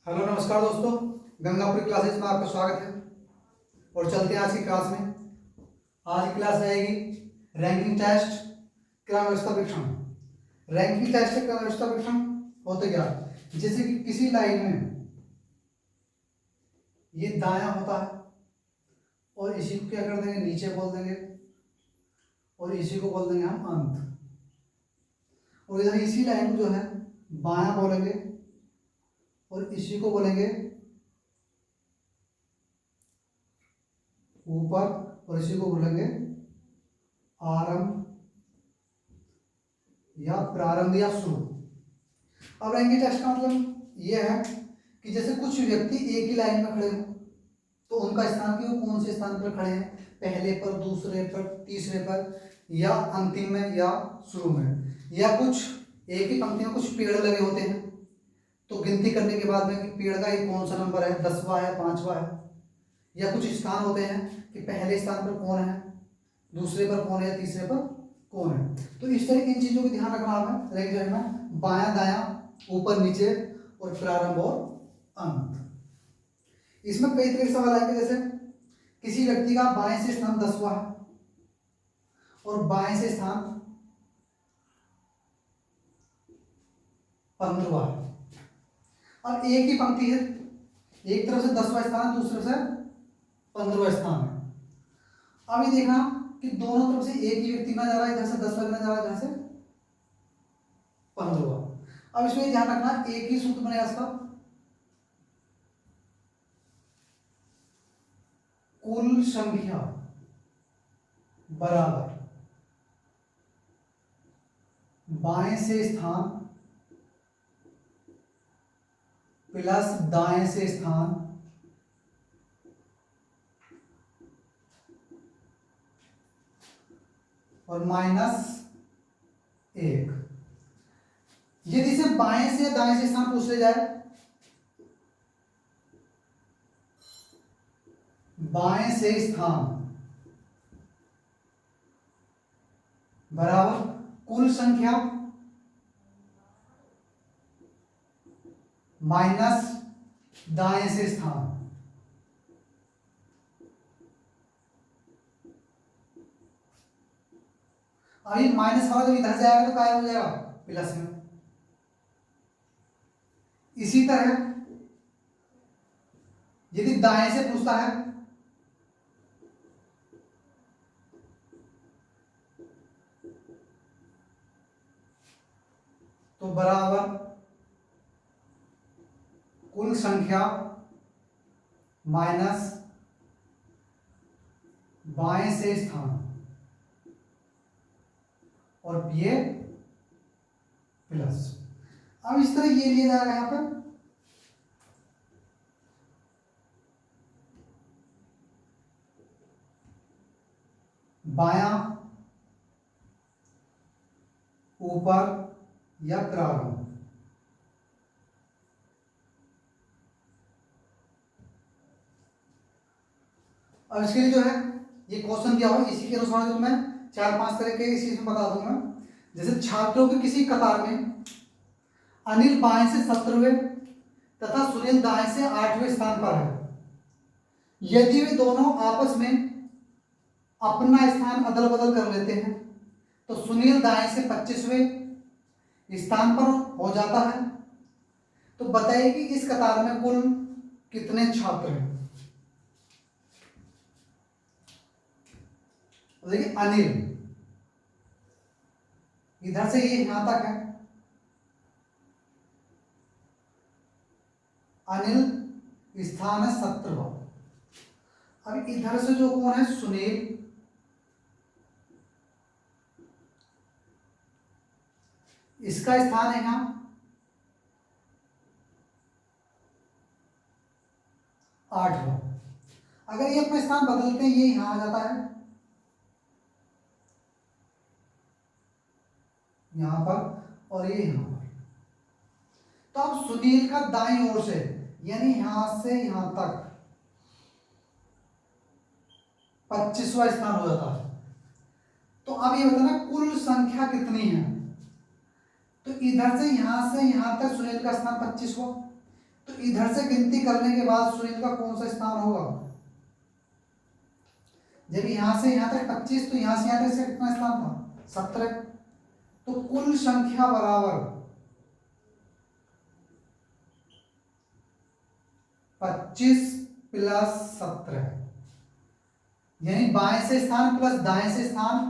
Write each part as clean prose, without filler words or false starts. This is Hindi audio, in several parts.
हेलो नमस्कार दोस्तों, गंगापुरी क्लासेस में आपका स्वागत है। और चलते हैं आज की क्लास में। आज की क्लास रहेगी रैंकिंग टेस्ट क्रम व्यवस्था परीक्षण। रैंकिंग टेस्ट क्रम व्यवस्था परीक्षण होते क्या, जैसे कि किसी लाइन में ये दायां होता है और इसी को क्या कर देंगे, नीचे बोल देंगे, और इसी को बोल देंगे हम अंत। और इधर इसी लाइन को जो है बायां बोलेंगे और इसी को बोलेंगे ऊपर, और इसी को बोलेंगे आरंभ या प्रारंभ या शुरू। अब रैंकिंग टेस्ट का मतलब यह है कि जैसे कुछ व्यक्ति एक ही लाइन में खड़े हों तो उनका स्थान कि वो कौन से स्थान पर खड़े हैं, पहले पर, दूसरे पर, तीसरे पर, या अंतिम में, या शुरू में। या कुछ एक ही पंक्ति में कुछ पेड़ लगे होते हैं तो गिनती करने के बाद में कि पेड़ का ये कौन सा नंबर है, 10वां है, 5वां है। या कुछ स्थान होते हैं कि पहले स्थान पर कौन है, दूसरे पर कौन है, तीसरे पर कौन है। तो इस तरह इन चीजों को ध्यान रखना हमें रैंक में, बायां दायां, ऊपर नीचे, और प्रारंभ और अंत। इसमें कई तरह के सवाल आएंगे, जैसे किसी व्यक्ति का बाएं से स्थान 10वां है और बाएं से स्थान 15वां है। अब एक ही पंक्ति है, एक तरफ से 10वां स्थान, दूसरे से 15वां स्थान है। अब ये देखना कि दोनों तरफ से एक ही व्यक्ति में जा रहा है, इधर से 10 लगने जा रहा है, इधर से 15वां। अब इसमें ध्यान रखना, एक ही सूत्र बनेगा इसका, कुल संख्या बराबर बाएं से स्थान प्लस दाएं से स्थान और माइनस 1। यदि से बाएं से दाएं से स्थान पूछ ले जाए, बाएं से स्थान बराबर कुल संख्या माइनस दाएं से स्थान। अभी माइनस वाला जब इधर जाएगा तो क्या हो जाएगा, प्लस में। इसी तरह यदि दाएं से पूछता है तो बराबर कुल संख्या माइनस बाएं से स्थान और ये प्लस। अब इस तरह ये लिया जाएगा यहां पर, बायां ऊपर या प्रारंभ। अब इसके लिए जो है ये क्वेश्चन दिया हुआ, इसी के अनुसार जो मैं 4-5 तरह के इसी में बता दूंगा। जैसे छात्रों की किसी कतार में अनिल बाएं से 17वें तथा सुनील दाएं से 8वें स्थान पर है। यदि वे दोनों आपस में अपना स्थान अदल बदल कर लेते हैं तो सुनील दाएं से 25वें स्थान पर हो जाता है। तो बताइए कि इस कतार में कुल कितने छात्र हैं। देखिए अनिल इधर से ये यहां तक है, अनिल स्थान है 17वां। अब इधर से जो कौन है, सुनील, इसका स्थान है यहां 8वां। अगर ये अपना स्थान बदलते हैं, ये यहां आ जाता है यहां पर और ये यहां पर। तो अब सुनील का दाईं ओर से यानी यहां से यहां तक 25वां स्थान हो जाता है। तो अब ये बताना कुल संख्या कितनी है। तो इधर से यहां तक सुनील का स्थान 25 हुआ, तो इधर से गिनती करने के बाद सुनील का कौन सा स्थान होगा? जब यहां से यहां तक 25, तो यहां से यहां तक कितना स्थान था? 17। तो कुल संख्या बराबर 25 प्लस 17, यानी बाएं से स्थान प्लस दाएं से स्थान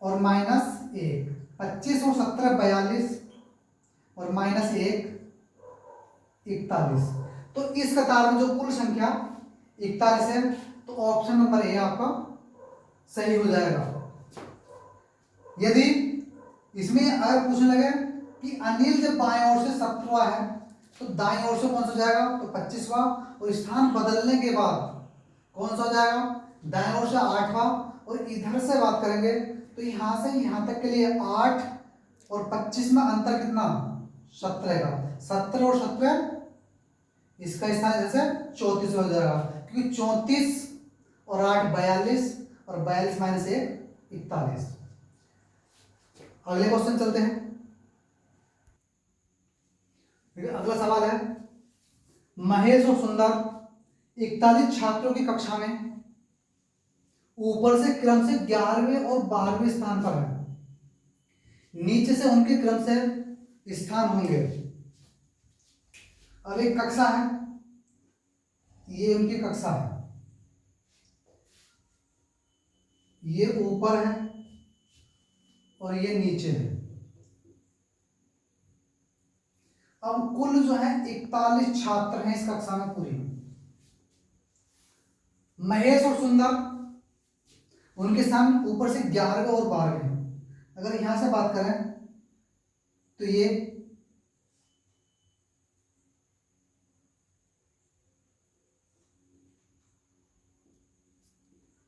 और माइनस 1। 25 और 17 42 और माइनस 1 41। तो इस कतार में जो कुल संख्या 41 है, तो ऑप्शन नंबर ए आपका सही हो जाएगा। यदि इसमें अगर पूछने लगे कि अनिल जब बाएं ओर से 17वां है, तो दाएं ओर से कौन सा हो जाएगा? तो 25वां, और स्थान बदलने के बाद कौन सा हो जाएगा? दाएं ओर से 8वां। और इधर से बात करेंगे तो यहां से यहां तक के लिए 8 और 25 में अंतर कितना? 17 का। 17 और 17, इसका स्थान जैसे 34 हो जाएगा, क्योंकि 34 और 8 42 और 42 माइनस 1 41। अगले क्वेश्चन चलते हैं। अगला सवाल है, महेश और सुंदर 41 छात्रों की कक्षा में ऊपर से क्रम से 11वें और 12वें स्थान पर है, नीचे से उनके क्रम से स्थान होंगे। अब एक कक्षा है, ये उनकी कक्षा है, ये ऊपर है और ये नीचे है। अब कुल जो है 41 छात्र हैं इस कक्षा में पूरी। महेश और सुंदर, उनके स्थान ऊपर से 11वें और 12वें हैं। अगर यहां से बात करें तो ये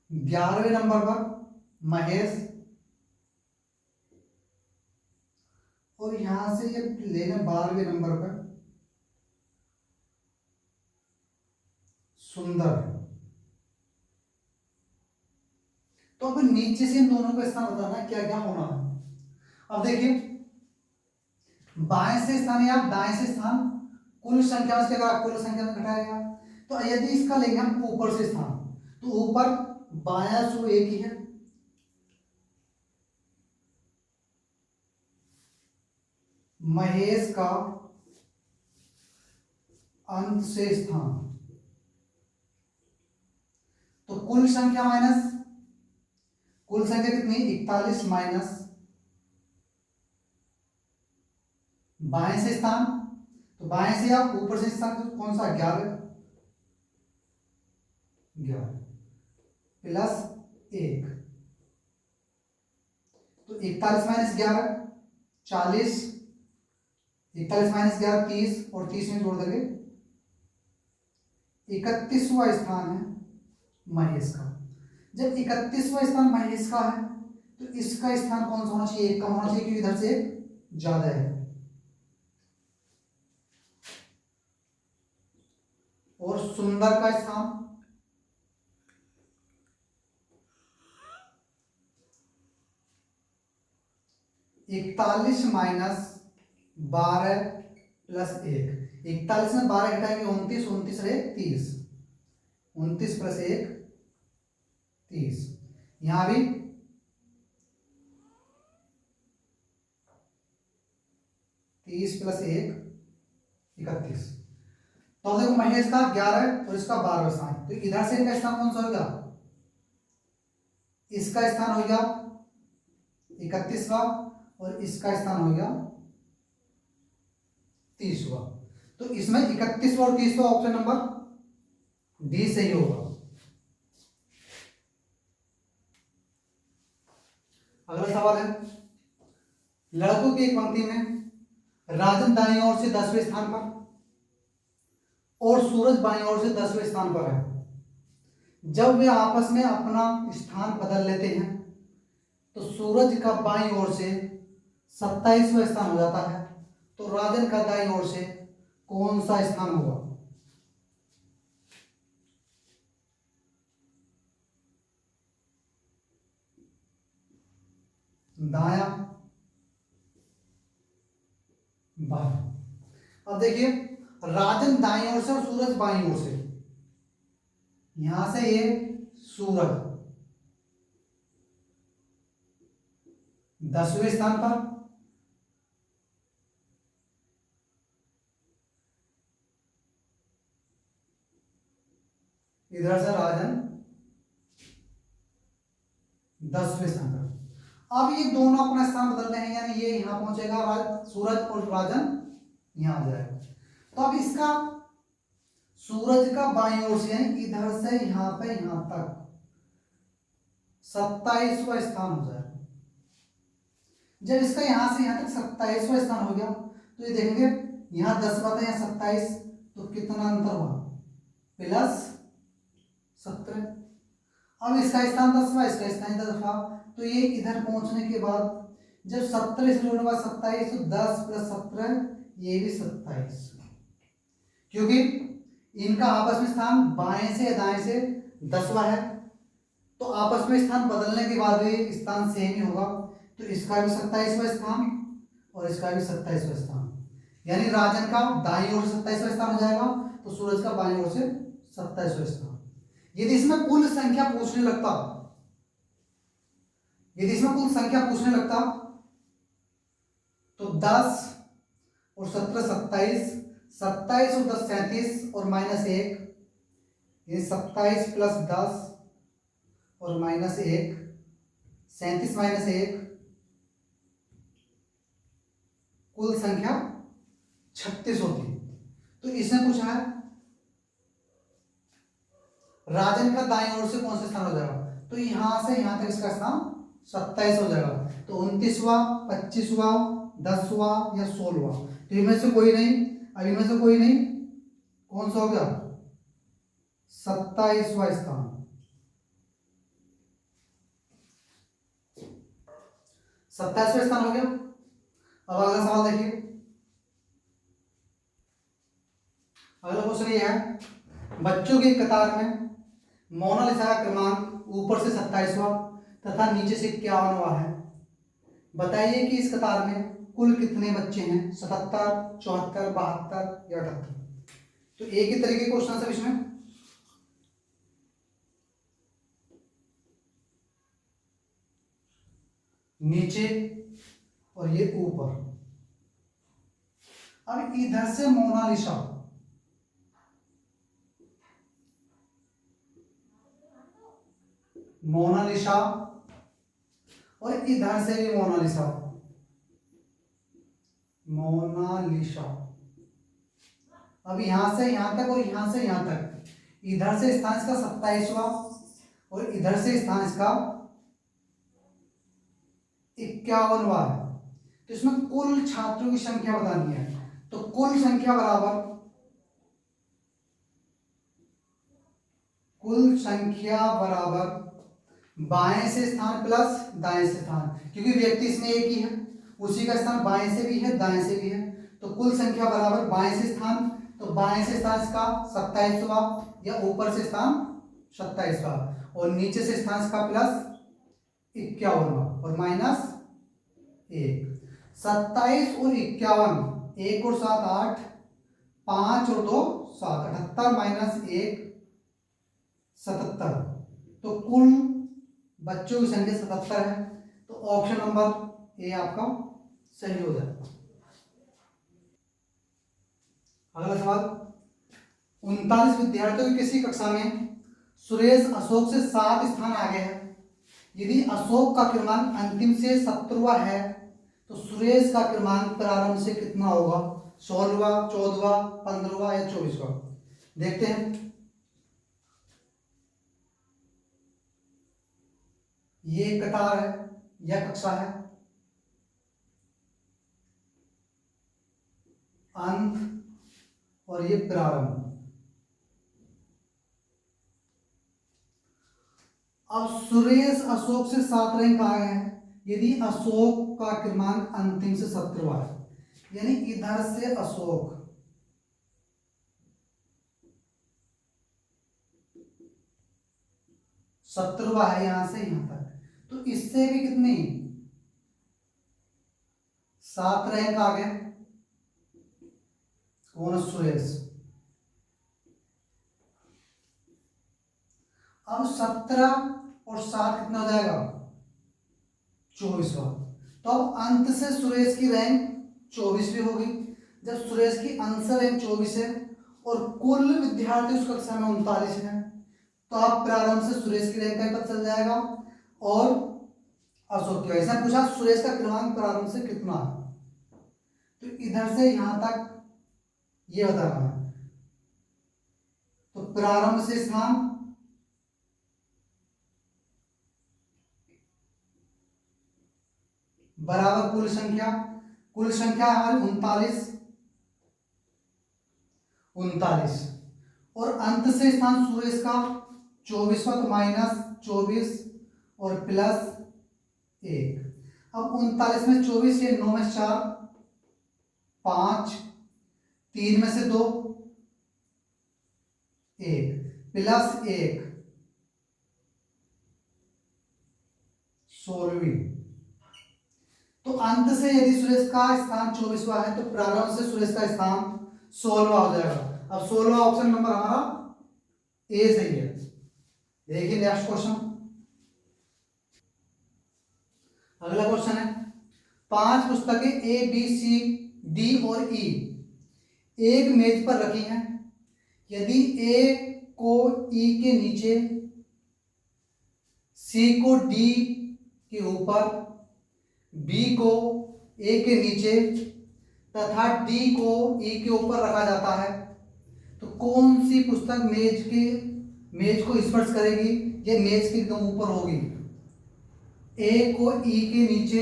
11वें नंबर पर महेश, और यहां से ये लेना 12वें नंबर पर सुंदर। तो अब नीचे से इन दोनों का स्थान बताना क्या क्या होना है। अब देखिए, बाएं से स्थान या दाएं से स्थान कुल संख्या से क्या कुल संख्या में घटाएगा। तो यदि इसका लेंगे हम ऊपर से स्थान, तो ऊपर बायां सो एक ही है, महेश का अंत से स्थान, तो कुल संख्या माइनस कुल संख्या कितनी? 41 माइनस बाएं से स्थान, तो बाएं से आप ऊपर से स्थान तो कौन सा? 11 प्लस 1, तो 41 माइनस 11 40, 41 माइनस 11 30, और 30 में जोड़ देंगे 31वां स्थान है महेश का। जब 31वां स्थान महेश का है, तो इसका स्थान कौन सा होना चाहिए? एक कम होना चाहिए, क्योंकि इधर से ज्यादा है। और सुंदर का स्थान 41 माइनस 12 प्लस 1। 41 में 12 घटाएंगे 29, 29 रहे 30, 29 प्लस 1 30। यहां भी 30 प्लस 1 31। तो देखो महेश का 11 और इसका 12 स्थान, तो इधर से इनका स्थान कौन सा होगा? इसका स्थान हो गया 31वां और इसका स्थान हो गया 30वां। तो इसमें 31वां और 30वां ऑप्शन नंबर डी सही होगा। अगला सवाल है, लड़कों की एक पंक्ति में राजन दाईं ओर से 10वें स्थान पर और सूरज बाईं ओर से 10वें स्थान पर है। जब वे आपस में अपना स्थान बदल लेते हैं, तो सूरज का बाईं ओर से 27वां स्थान हो जाता है, तो राजन का दाईं ओर से कौन सा स्थान होगा? दाया बायां। अब देखिए, राजन दाईं ओर से और सूरज बाईं ओर से। यहां से ये सूरज 10वें स्थान पर, इधर से राजन 10वें स्थान पर। अब ये दोनों अपना स्थान बदल रहे हैं, यानी ये यहां पहुंचेगा सूरज और राजन यहां आ जाएगा। तो अब इसका सूरज का बाईं ओर से यानी इधर से यहां पे यहां तक 27वां स्थान हो जाएगा। जब इसका यहां से यहां तक 27वां स्थान हो गया तो ये देखेंगे यहां 10 था, यहां 27, तो कितना अंतर हुआ, +17। अब इसका स्थान 10वां, इसका स्थान 10वां, तो ये इधर पहुंचने के बाद जब 17 से जोड़ने के बाद 27, तो 10 + 17 ये भी 27, क्योंकि इनका आपस में स्थान बाएं से दाएं से 10वां है, तो आपस में स्थान बदलने के बाद भी स्थान सेम ही होगा। तो इसका भी 27वां स्थान और इसका भी 27वां स्थान, यानी राजन का दाईं ओर से 27वां स्थान हो जाएगा, तो सूरज का बाईं ओर से 27वां स्थान। यदि इसमें कुल संख्या पूछने लगता, यदि इसमें कुल संख्या पूछने लगता तो 10 और 17 27, 27 और 10 37 और -1, ये 27 + 10 और -1, 37 -1, कुल संख्या 36 होती। तो इसने पूछा है राजन का दाईं ओर से कौन सा स्थान हो जाएगा, तो यहां से यहां तक इसका स्थान 27 हो जाएगा। तो 29वां, 25वां, 10वां या 16वां, तो इनमें से कोई नहीं, अब इनमें से कोई नहीं, कौन सा हो गया, 27वां स्थान। 27वां स्थान हो गया। अब अगला सवाल देखिए, अगला क्वेश्चन ये है, बच्चों की कतार में मोनालिसा का क्रमांक ऊपर से 27वां तथा नीचे से 51वां है। बताइए कि इस कतार में कुल कितने बच्चे हैं, 77, 74, 72 या 78। तो एक ही तरीके के क्वेश्चन है इसमें। नीचे और ये ऊपर। अब इधर से मोनालिसा, मोनालिसा और इधर से भी मोनालिसा, मोनालिसा। अब यहां से यहां तक और यहां से यहां तक, इधर से स्थान इसका 27वां और इधर से स्थान इसका 51वां है। तो इसमें कुल छात्रों की संख्या बतानी है, तो कुल संख्या बराबर, कुल संख्या बराबर बाएं से स्थान प्लस दाएं से स्थान, क्योंकि व्यक्ति इसमें एक ही है, उसी का स्थान बाएं से भी है दाएं से भी है। तो कुल संख्या बराबर बाएं से स्थान, तो बाएं से स्थान इसका 27वां या ऊपर से स्थान 27वां और नीचे से स्थान इसका +51वां और -1। 27 और 51, 1 और 7 8, 5 और 2 7, 78 - 1 77। तो कुल बच्चों की संख्या 77 है। तो ऑप्शन नंबर ए आपका सही हो जाएगा। अगला सवाल, 39 विद्यार्थियों की किसी कक्षा में सुरेश अशोक से 7 स्थान आगे है। यदि अशोक का क्रमांक अंतिम से 17वां है तो सुरेश का क्रमांक प्रारंभ से कितना होगा, 16वां, 14वां, 15वां या 24वां। देखते हैं, ये कतार है या कक्षा है, अंत और ये प्रारंभ। अब सुरेश अशोक से 7 रैंक आए हैं यदि अशोक का क्रमांक अंतिम से 17वां है, यानी इधर से अशोक सत्रहवां है यहां से यहां तक, तो इससे भी कितनी 7 रैंक आ गए। कौन है? सुरेश। अब 17 और 7 कितना हो जाएगा? 24वां। तो अब अंत से सुरेश की रैंक 24वीं होगी। जब सुरेश की अंत से रैंक 24 है और कुल विद्यार्थी उस कक्षा में 39 है, तो आप प्रारंभ से सुरेश की रैंक का पता चल जाएगा। और अशोक की, ऐसा पूछा सुरेश का क्रमांक प्रारंभ से कितना है, तो इधर से यहां तक ये बताना है। तो प्रारंभ से स्थान बराबर कुल संख्या। कुल संख्या हमारी 39 और अंत से स्थान सुरेश का 24वां, तो -24 और +1। अब 39 में 24, ये 9 में 4, 5, 3 में से 2, 1, +1, 16वीं। तो अंत से यदि सुरेश का स्थान 24वां है, तो प्रारंभ से सुरेश का स्थान 16वां हो जाएगा। अब 16वां ऑप्शन नंबर हमारा ए सही है। देखिए नेक्स्ट क्वेश्चन। अगला क्वेश्चन है, 5 पुस्तकें ए बी सी डी और ई एक मेज पर रखी हैं। यदि ए को ई के नीचे, सी को डी के ऊपर, बी को ए के नीचे तथा डी को ई के ऊपर रखा जाता है, तो कौन सी पुस्तक मेज को स्पर्श करेगी या मेज के एकदम ऊपर होगी? ए को ई के नीचे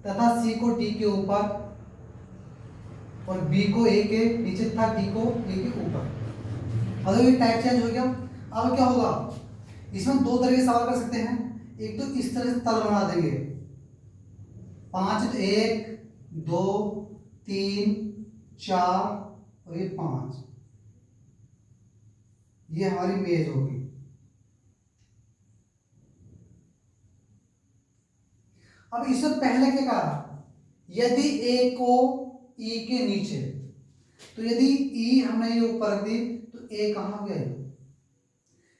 तथा सी को डी के ऊपर और बी को ए के नीचे तथा डी को ए के ऊपर। अगर ये टाइप चेंज हो गया, अब क्या होगा? इसमें दो तरह के सवाल कर सकते हैं। एक तो इस तरह से तल बना देंगे, 5, तो 1 2 3 4 और ये 5, ये हमारी मेज होगी। अब इससे पहले क्या कहा? यदि ए को ई के नीचे, तो यदि ई हमने ये ऊपर रख दी तो ए कहां गया?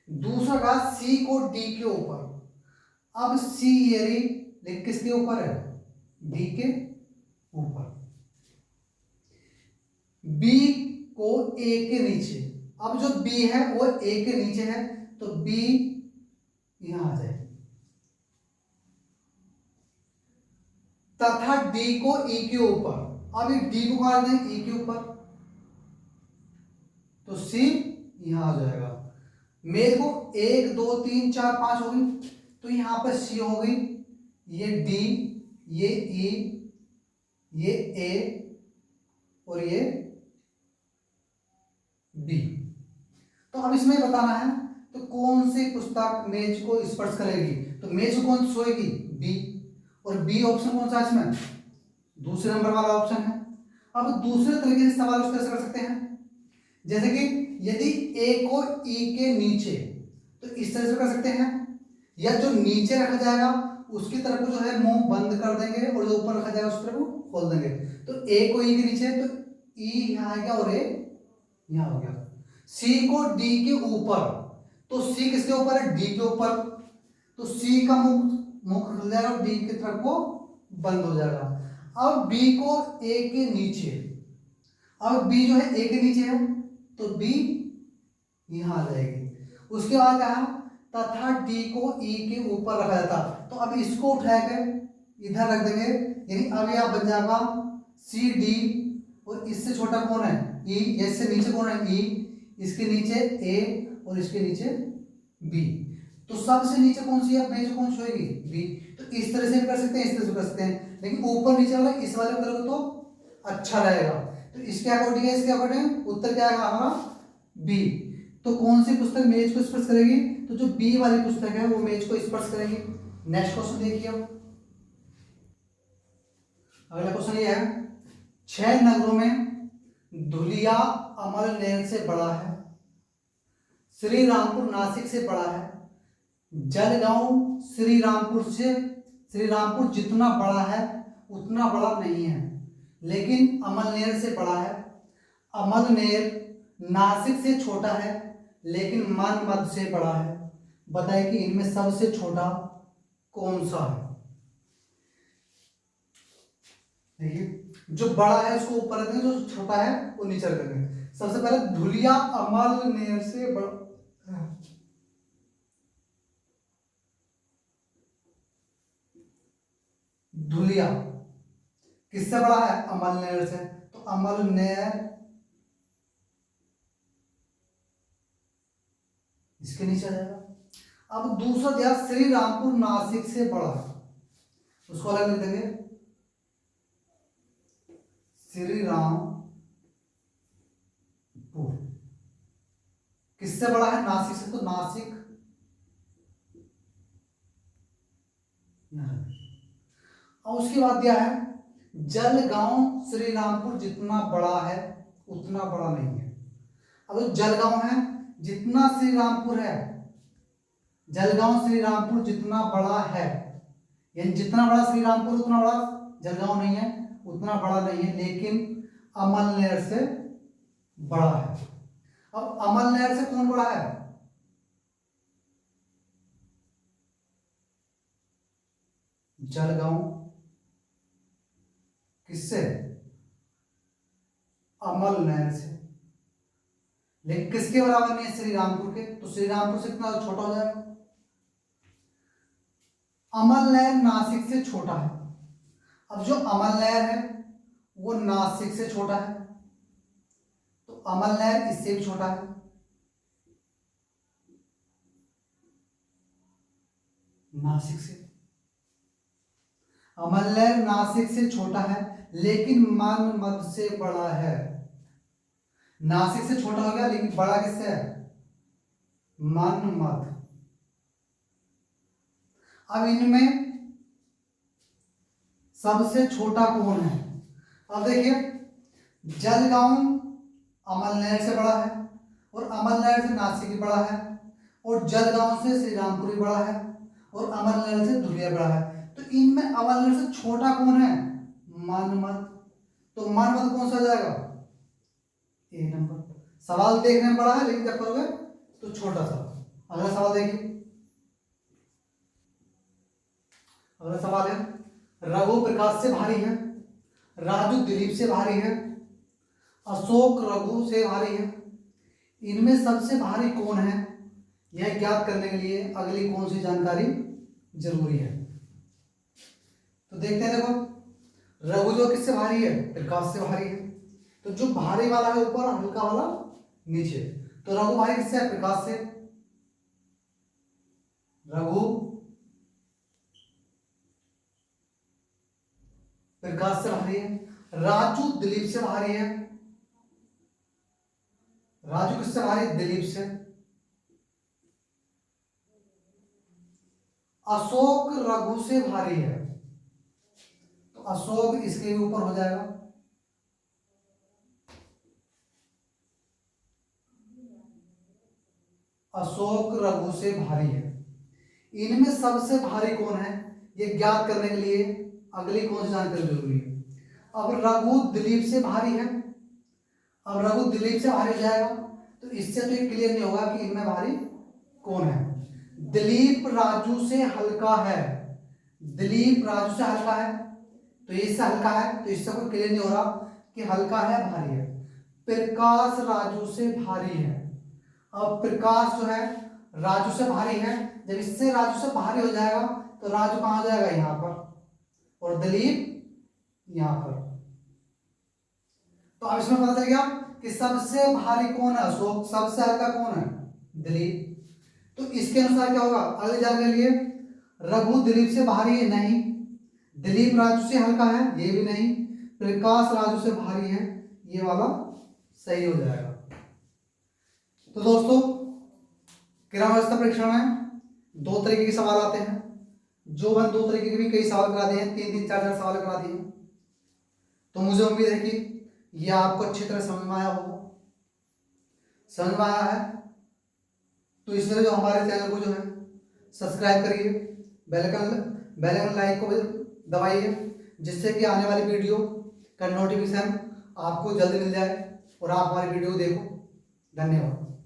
दूसरा कहा सी को डी के ऊपर। अब सी ये किसके ऊपर है? डी के ऊपर। बी को ए के नीचे, अब जो बी है वो ए के नीचे है, तो बी यहां आ जाए, तथा डी को ई के ऊपर। अब डी को कहा दें? ई के ऊपर, तो सी यहां आ जाएगा। मेज को 1 2 3 4 5 हो गई, तो यहां पर सी हो गई, ये डी, ये ई, ये ए और ये बी। तो अब इसमें बताना है तो कौन सी पुस्तक मेज को स्पर्श करेगी? तो मेज को कौन सोएगी? बी। और बी ऑप्शन कौन सा इसमें? दूसरे नंबर वाला ऑप्शन है। अब दूसरे तरीके से सवाल उस तरह से कर सकते हैं, जैसे कि यदि ए को ई के नीचे, तो इस तरह से कर सकते हैं, या जो नीचे रखा जाएगा उसकी तरफ को जो है मुंह बंद कर देंगे और जो ऊपर रखा जाएगा उस तरफ को खोल देंगे। तो ए को ई के नीचे, तो ई यहां आ गया और ए यहां हो गया। सी को डी के ऊपर, तो सी किसके ऊपर है? डी के ऊपर, तो सी का मुख खुल जाएगा और डी की तरफ को बंद हो जाएगा। अब बी को ए के नीचे, अब बी जो है ए के नीचे है, तो बी यहां आ जाएगी। उसके बाद कहा तथा डी को ई के ऊपर रखा जाता, तो अब इसको उठाकर इधर रख देंगे, यानी अब यह बन जाएगा सी डी, और इससे छोटा कौन है? ई। इससे नीचे कौन है? ई। इसके नीचे ए और इसके नीचे बी। तो सबसे नीचे कौन सी है मेज? कौन सोएगी? बी। तो इस तरह से भी कर सकते हैं, इस तरह से कर सकते हैं, लेकिन ऊपर नीचे वाला इस वाले करोगे तो अच्छा रहेगा। तो इसके अकॉर्डिंग है, इसके अकॉर्डिंग उत्तर क्या आएगा हमारा? बी। तो कौन सी पुस्तक मेज को स्पर्श करेगी? तो जो बी वाली पुस्तक है वो मेज को स्पर्श करेगी। नेक्स्ट क्वेश्चन देखिए। अब अगला क्वेश्चन ये है, 6 नगरों में धुलिया अमरनेर से बड़ा है, श्री रामपुर नासिक से बड़ा है, जलगांव श्री रामपुर जितना बड़ा है उतना बड़ा नहीं है, लेकिन अमरनेर से बड़ा है। अमलनेर नासिक से छोटा है लेकिन मनमद से बड़ा है। बताइए कि इनमें सबसे छोटा कौन सा है। देखिए जो बड़ा है उसको ऊपर रखेंगे, जो छोटा है वो नीचे रखेंगे। सबसे पहले धुलिया अमलनेर से बड़ा, धुलिया किससे बड़ा है, अमलनेर से, तो अमलनेर इसके नीचे आ जाएगा। अब दूसरा दिया श्री रामपुर नासिक से बड़ा है, उसको अलग लिख देंगे, श्री रामपुर किससे बड़ा है, नासिक से, तो नासिक और उसके बाद दिया है जलगांव श्री रामपुर जितना बड़ा है उतना बड़ा नहीं है। अब जलगांव है जितना श्री रामपुर है, जलगांव श्री रामपुर जितना बड़ा है, यानी जितना बड़ा श्री रामपुर उतना बड़ा जलगांव नहीं है, उतना बड़ा नहीं है, लेकिन अमलनेर से बड़ा है। अब अमलनेर से कौन बड़ा है, जलगांव किससे, अमलनेर से, लेकिन किसके बराबर नहीं है, श्री रामपुर के, तो श्री रामपुर से कितना छोटा हो जाएगा। अमलनेर नासिक से छोटा है। अब जो अमलनेर है वो नासिक से छोटा है, तो अमलनेर इससे भी छोटा है, नासिक से, अमलनेर नासिक से छोटा है लेकिन मनमद से बड़ा है। नासिक से छोटा हो गया लेकिन बड़ा किससे है, मनमद। अब इनमें सबसे छोटा कौन है, अब देखिए जलगांव अमलनेर से बड़ा है और अमलनेर से नासिक भी बड़ा है और जलगांव से श्री रामपुर भी बड़ा है और अमलनेर से धुलिया बड़ा है। तो इनमें अमलनेर से छोटा कौन है, मनमद। तो मनमद कौन सा जाएगा, ए नंबर। सवाल देखने में बड़ा है लेकिन जब करोगे तो छोटा सा। अगला सवाल देखिए, अगला सवाल है रघु प्रकाश से भारी है, राजू दिलीप से भारी है, अशोक रघु से भारी है, इनमें सबसे भारी कौन है, यह ज्ञात करने के लिए अगली कौन सी जानकारी जरूरी है। तो देखते हैं, देखो रघु जो किससे भारी है, प्रकाश से भारी है, तो जो भारी वाला है ऊपर, हल्का वाला नीचे, तो रघु भारी किससे है, प्रकाश से, रघु प्रकाश से भारी है। राजू दिलीप से भारी है, राजू किससे भारी, दिलीप से। अशोक रघु से भारी है, तो अशोक इसके ऊपर हो जाएगा। अशोक रघु से भारी है। इनमें सबसे भारी कौन है, ये ज्ञात करने के लिए अगली कौन सी जानकारी जरूरी है। अब रघु दिलीप से भारी है, अब रघु दिलीप से भारी हो जाएगा, तो इससे तो ये क्लियर नहीं होगा कि इनमें भारी कौन है। दिलीप राजू से हल्का है, दिलीप राजू से हल्का है, तो इससे हल्का है, तो इससे कोई क्लियर नहीं हो रहा कि हल्का है भारी है। प्रकाश राजू से भारी है, अब प्रकाश जो है राजू से भारी है, जब इससे राजू से भारी हो जाएगा तो राजू कहाँ जाएगा, यहाँ पर, और दिलीप यहाँ पर। तो अब इसमें पता चल गया कि सबसे भारी कौन है, अशोक, सबसे हल्का कौन है, दिलीप। तो इसके अनुसार क्या होगा, अगले जानने के लिए रघु दिलीप से भारी है, नहीं, दिलीप राजू से हल्का है, ये भी नहीं, प्रकाश राजू से भारी है, ये वाला सही हो जाएगा। तो दोस्तों ग्राम व्यवस्था परीक्षा में दो तरीके के सवाल आते हैं, जो मैंने दो तरीके के भी कई सवाल करा दिए हैं, 3-3, 4-4 सवाल करा दिए हैं। तो मुझे उम्मीद है कि यह आपको अच्छी तरह समझ में आया होगा। समझ में आया है तो इस तरह जो हमारे चैनल को जो है सब्सक्राइब करिए, बेल आइकन लाइक को दबाइए, जिससे कि आने वाली वीडियो का नोटिफिकेशन आपको जल्दी मिल जाए। और आप हमारी वीडियो देखो। धन्यवाद।